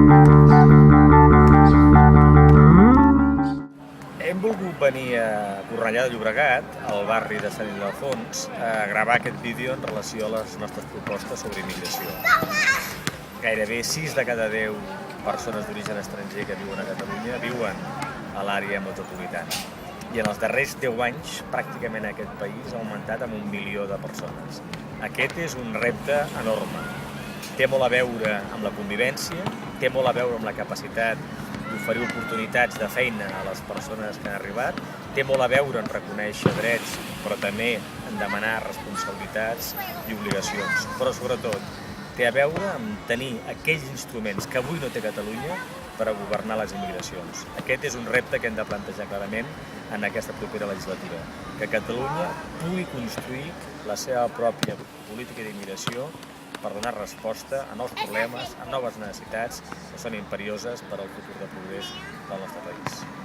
Hem volgut venir a Cornellà de Llobregat, al barri de Sant Ildefons, a gravar aquest vídeo en relació a les nostres propostes sobre immigració. Gairebé 6 de cada 10 persones d'origen estranger que viuen a Catalunya viuen a l'àrea metropolitana. I en els darrers 10 anys, pràcticament aquest país ha augmentat amb 1 milió de persones. Aquest és un repte enorme. Té molt a veure amb la convivència, té molt a veure amb la capacitat d'oferir oportunitats de feina a les persones que han arribat, té molt a veure en reconèixer drets, però també en demanar responsabilitats i obligacions. Però sobretot té a veure amb tenir aquells instruments que avui no té Catalunya per a governar les immigracions. Aquest és un repte que hem de plantejar clarament en aquesta propera legislatura, que Catalunya pugui construir la seva pròpia política d'immigració per donar resposta a nous problemes, a noves necessitats que són imperioses per al futur de progrés del nostre país.